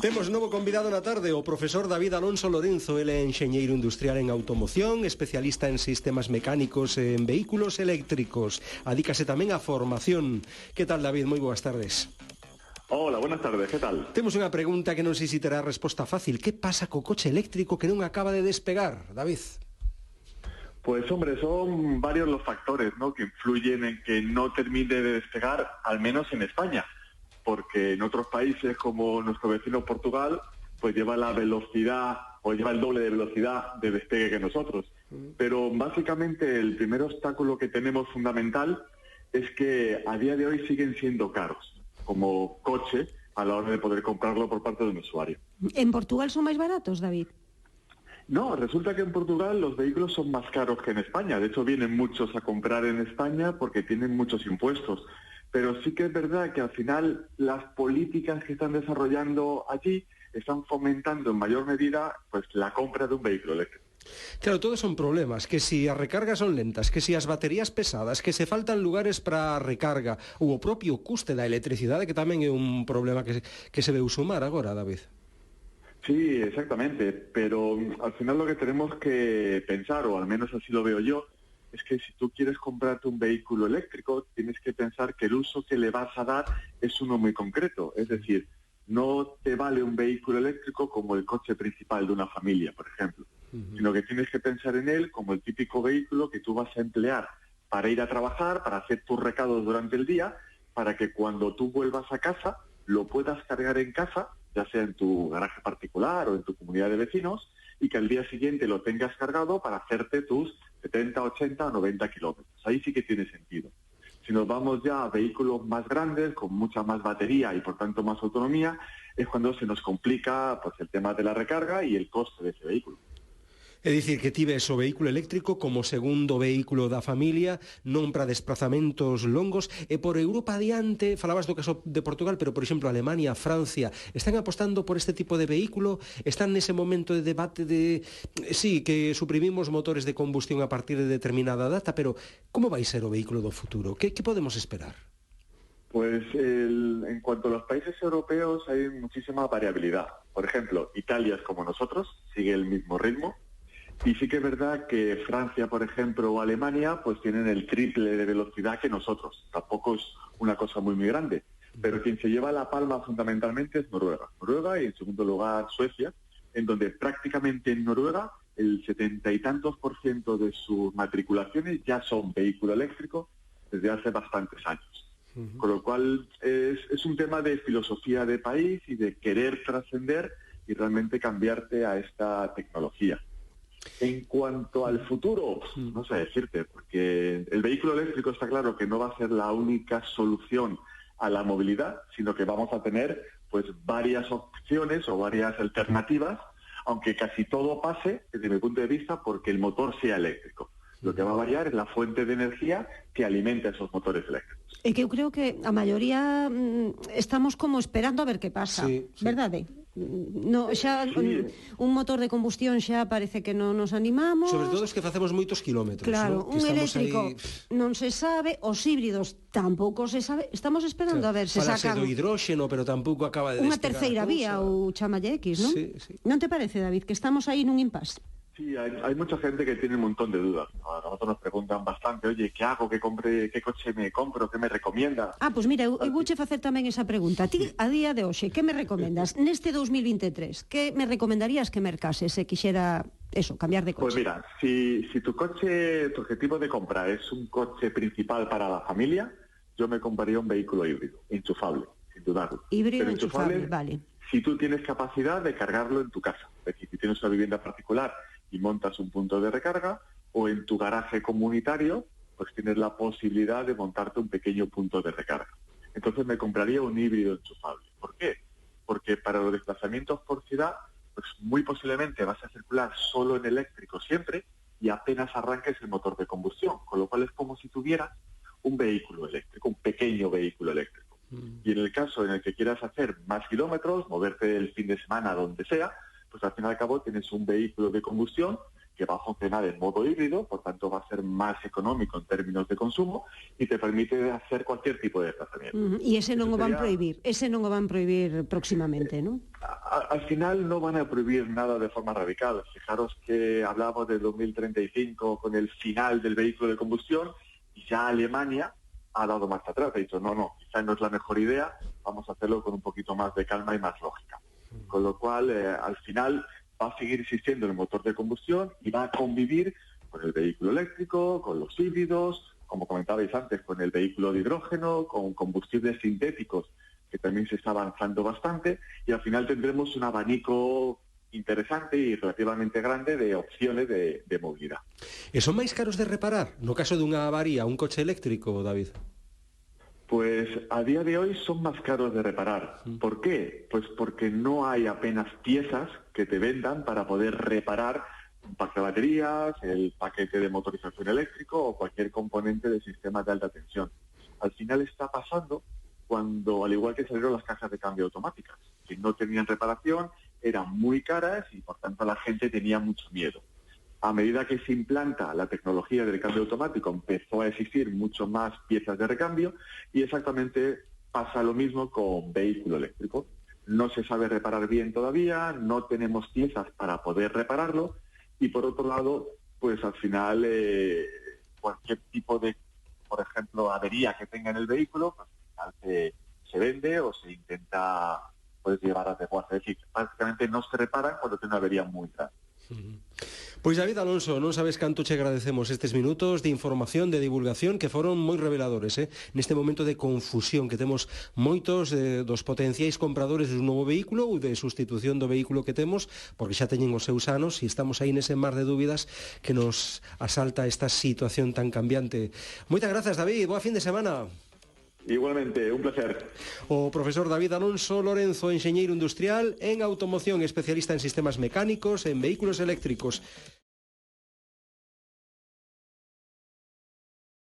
Temos novo convidado na tarde, o profesor David Alonso Lorenzo. Ele é enxeñeiro industrial en automoción, especialista en sistemas mecánicos e en vehículos eléctricos. Adícase tamén á formación. Que tal, David? Moi boas tardes. Hola, buenas tardes, ¿qué tal? Temos unha pregunta que non sei se terá resposta fácil. Que pasa co coche eléctrico que non acaba de despegar, David? Pues hombre, son varios los factores, ¿no?, que influyen en que no termine de despegar, al menos en España, porque en otros países como nuestro vecino Portugal, pues lleva la velocidad o lleva el doble de velocidad de despegue que nosotros. Pero básicamente el primer obstáculo que tenemos fundamental es que a día de hoy siguen siendo caros como coche a la hora de poder comprarlo por parte de un usuario. ¿En Portugal son más baratos, David? No, resulta que en Portugal los vehículos son más caros que en España. De hecho, vienen muchos a comprar en España porque tienen muchos impuestos. Pero sí que es verdad que al final las políticas que están desarrollando allí están fomentando en mayor medida pues la compra de un vehículo eléctrico. Claro, todos son problemas, que si as recargas son lentas, que si as baterías pesadas, que se faltan lugares para a recarga, ou o propio custe da electricidade, que tamén é un problema que se veu sumar agora, David. Sí, exactamente, pero al final lo que tenemos que pensar, o al menos así lo veo yo, es que si tú quieres comprarte un vehículo eléctrico, tienes que pensar que el uso que le vas a dar es uno muy concreto. Es decir, no te vale un vehículo eléctrico como el coche principal de una familia, por ejemplo, sino que tienes que pensar en él como el típico vehículo que tú vas a emplear para ir a trabajar, para hacer tus recados durante el día, para que cuando tú vuelvas a casa lo puedas cargar en casa, ya sea en tu garaje particular o en tu comunidad de vecinos, y que al día siguiente lo tengas cargado para hacerte tus 70, 80 o 90 kilómetros. Ahí sí que tiene sentido. Si nos vamos ya a vehículos más grandes, con mucha más batería y por tanto más autonomía, es cuando se nos complica pues el tema de la recarga y el coste de ese vehículo. É dicir, que tives o vehículo eléctrico como segundo vehículo da familia, non para desplazamentos longos, e por Europa adiante, falabas do caso de Portugal, pero por exemplo Alemania, Francia, están apostando por este tipo de vehículo, están nese momento de debate de, sí, que suprimimos motores de combustión a partir de determinada data, pero como vai ser o vehículo do futuro? Que podemos esperar? Pues en cuanto a los países europeos hay muchísima variabilidad. Por ejemplo, Italia es como nosotros, sigue el mismo ritmo. Y sí que es verdad que Francia, por ejemplo, o Alemania, pues tienen el triple de velocidad que nosotros. Tampoco es una cosa muy grande. Pero quien se lleva la palma fundamentalmente es Noruega. Noruega y en segundo lugar Suecia, en donde prácticamente en Noruega el 70 y tantos % de sus matriculaciones ya son vehículo eléctrico desde hace bastantes años. Con lo cual es un tema de filosofía de país y de querer trascender y realmente cambiarte a esta tecnología. En cuanto al futuro, no sé decirte, porque el vehículo eléctrico está claro que no va a ser la única solución a la movilidad, sino que vamos a tener pues varias opciones o varias alternativas, aunque casi todo pase, desde mi punto de vista, porque el motor sea eléctrico. Lo que va a variar es la fuente de energía que alimenta esos motores eléctricos. É que eu creo que a maioría estamos como esperando a ver que pasa, sí. verdade? No, xa Sí. un motor de combustión xa parece que non nos animamos. Sobre todo es que facemos moitos kilómetros, claro, ¿no? Que un estamos eléctrico aí... non se sabe, os híbridos tampouco se sabe. Estamos esperando a ver se Falase sacan do hidróxeno, pero tampouco acaba de unha despegar terceira a cousa. vía ou chamalle X, non? Sí, sí. Non te parece, David, que estamos aí nun impasse? Sí, hay mucha gente que tiene un montón de dudas. A nosotros nos preguntan bastante, oye, ¿qué hago? ¿Qué coche me compro? ¿Qué me recomiendas? Ah, pois mira, eu vouche facer tamén esa pregunta. Ti, a día de hoxe, que me recomendas? Neste 2023, que me recomendarías que mercase se quixera, eso, cambiar de Pues coche? mira, si tu coche, tu objetivo de compra es un coche principal para la familia, yo me compraría un vehículo híbrido, enchufable, sin dudarlo. Híbrido Pero enchufable, vale. Si tú tienes capacidad de cargarlo en tu casa, es decir, si tienes una vivienda particular y montas un punto de recarga, o en tu garaje comunitario, pues tienes la posibilidad de montarte un pequeño punto de recarga. Entonces me compraría un híbrido enchufable. ¿Por qué? Porque para los desplazamientos por ciudad, pues muy posiblemente vas a circular solo en eléctrico siempre y apenas arranques el motor de combustión, con lo cual es como si tuvieras un vehículo eléctrico, un pequeño vehículo eléctrico. Y en el caso en el que quieras hacer más kilómetros, moverte el fin de semana donde sea, pues al fin y al cabo tienes un vehículo de combustión que va a funcionar en modo híbrido, por tanto va a ser más económico en términos de consumo y te permite hacer cualquier tipo de desplazamiento. E ese non o van prohibir, próximamente, non? Al final no van a prohibir nada de forma radical. Fijaros que hablamos de 2035 con el final del vehículo de combustión y ya Alemania ha dado marcha atrás. Ha dicho, no, quizás no es la mejor idea, vamos a hacerlo con un poquito más de calma y más lógica. Con lo cual, al final va a seguir existiendo el motor de combustión y va a convivir con el vehículo eléctrico, con los híbridos, como comentabais antes, con el vehículo de hidrógeno, con combustibles sintéticos, que también se está avanzando bastante, y al final tendremos un abanico interesante y relativamente grande de opciones de movilidad. E son máis caros de reparar no caso dunha avaría un coche eléctrico, David? Pues a día de hoy son más caros de reparar. ¿Por qué? Pues porque no hay apenas piezas que te vendan para poder reparar un pack de baterías, el paquete de motorización eléctrico o cualquier componente de sistemas de alta tensión. Al final está pasando cuando, al igual que salieron las cajas de cambio automáticas, que no tenían reparación, eran muy caras y por tanto la gente tenía mucho miedo. A medida que se implanta la tecnología del cambio automático, empezó a existir mucho más piezas de recambio y exactamente pasa lo mismo con vehículo eléctrico. No se sabe reparar bien todavía, no tenemos piezas para poder repararlo y por otro lado, pues al final cualquier tipo de, por ejemplo, avería que tenga en el vehículo, pues al final se vende o se intenta llevar a desguace. Es decir, prácticamente no se reparan cuando tiene una avería muy grande. Pois David Alonso, non sabes canto che agradecemos estes minutos de información, de divulgación que foron moi reveladores, neste momento de confusión que temos moitos dos potenciais compradores dun novo vehículo ou de sustitución do vehículo que temos, porque xa teñen os seus anos e estamos aí nese mar de dúbidas que nos asalta esta situación tan cambiante. Moitas grazas, David, boa fin de semana. Igualmente, un placer. O profesor David Alonso Lorenzo, enxeñeiro industrial en automoción, especialista en sistemas mecánicos, en vehículos eléctricos.